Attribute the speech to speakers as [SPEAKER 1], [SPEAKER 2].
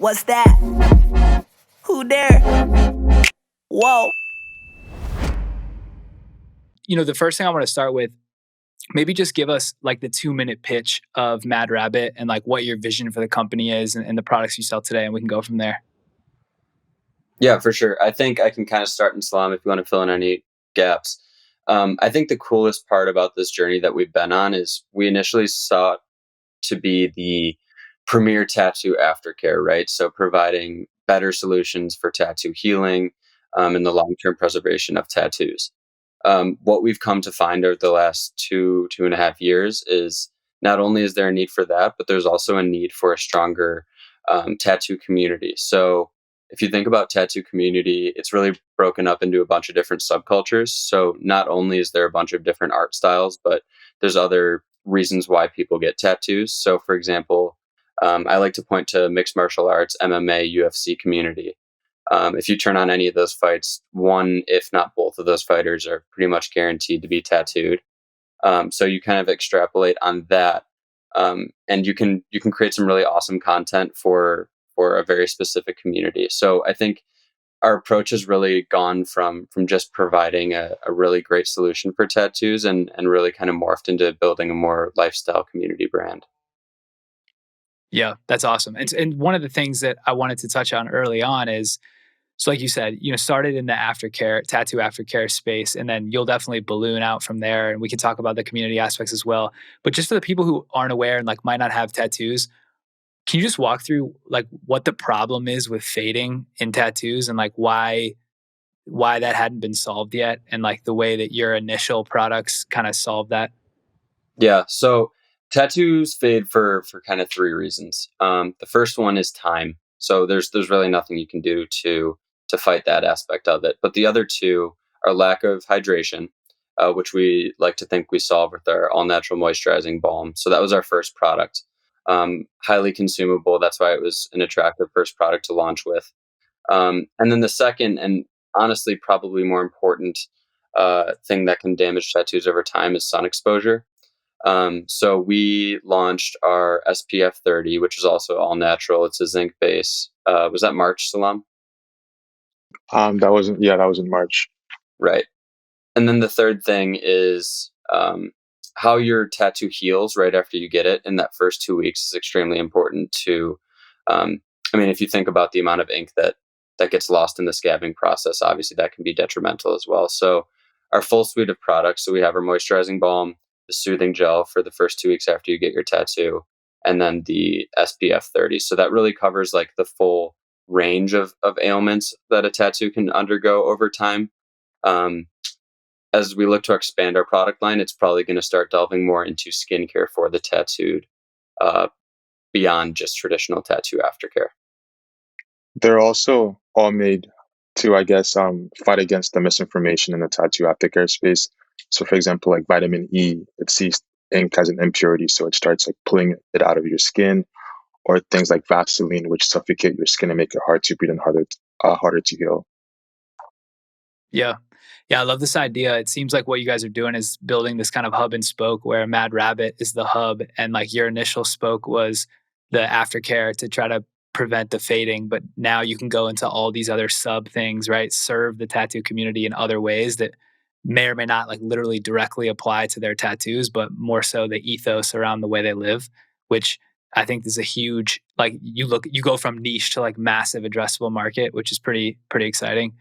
[SPEAKER 1] What's that? Who there? Whoa.
[SPEAKER 2] The first thing I want to start with, maybe just give us like the 2-minute pitch of Mad Rabbit and like what your vision for the company is and the products you sell today, and we can go from there.
[SPEAKER 3] Yeah, for sure. I think I can kind of start in Salam if you want to fill in any gaps. I think the coolest part about this journey that we've been on is we initially sought to be the premier tattoo aftercare, right? So providing better solutions for tattoo healing and the long-term preservation of tattoos. What we've come to find over the last 2.5 years is not only is there a need for that, but there's also a need for a stronger tattoo community. So if you think about tattoo community, it's really broken up into a bunch of different subcultures. So not only is there a bunch of different art styles, but there's other reasons why people get tattoos. So for example, I like to point to mixed martial arts, MMA, UFC community. If you turn on any of those fights, one, if not both of those fighters are pretty much guaranteed to be tattooed. So you kind of extrapolate on that, and you can create some really awesome content for a very specific community. So I think our approach has really gone from just providing a really great solution for tattoos and really kind of morphed into building a more lifestyle community brand.
[SPEAKER 2] Yeah, that's awesome. And one of the things that I wanted to touch on early on is, so like you said, started in the tattoo aftercare space, and then you'll definitely balloon out from there. And we can talk about the community aspects as well. But just for the people who aren't aware and like might not have tattoos, can you just walk through like what the problem is with fading in tattoos and like why that hadn't been solved yet, and like the way that your initial products kind of solve that?
[SPEAKER 3] Yeah, so tattoos fade for kind of three reasons. The first one is time. So there's really nothing you can do to fight that aspect of it. But the other two are lack of hydration, which we like to think we solve with our all natural moisturizing balm. So that was our first product. Highly consumable. That's why it was an attractive first product to launch with. And then the second, and honestly probably more important thing that can damage tattoos over time is sun exposure. So we launched our SPF 30, which is also all natural. It's a zinc base. Was that March, Salam?
[SPEAKER 4] That was in March.
[SPEAKER 3] Right. And then the third thing is how your tattoo heals right after you get it in that first 2 weeks is extremely important to. If you think about the amount of ink that gets lost in the scabbing process, obviously that can be detrimental as well. So our full suite of products. So we have our moisturizing balm, the soothing gel for the first 2 weeks after you get your tattoo, and then the SPF 30. So that really covers like the full range of ailments that a tattoo can undergo over time. Um, as we look to expand our product line, it's probably going to start delving more into skincare for the tattooed, uh, beyond just traditional tattoo aftercare.
[SPEAKER 4] They're also all made to, I guess, fight against the misinformation in the tattoo aftercare space. So, for example, like vitamin E, it sees ink as an impurity, so it starts like pulling it out of your skin, or things like Vaseline, which suffocate your skin and make it hard to breathe and harder to heal.
[SPEAKER 2] Yeah. Yeah, I love this idea. It seems like what you guys are doing is building this kind of hub and spoke where Mad Rabbit is the hub, and like your initial spoke was the aftercare to try to prevent the fading. But now you can go into all these other sub things, right? Serve the tattoo community in other ways that may or may not like literally directly apply to their tattoos, but more so the ethos around the way they live, which I think is a huge, like you go from niche to like massive addressable market, which is pretty exciting.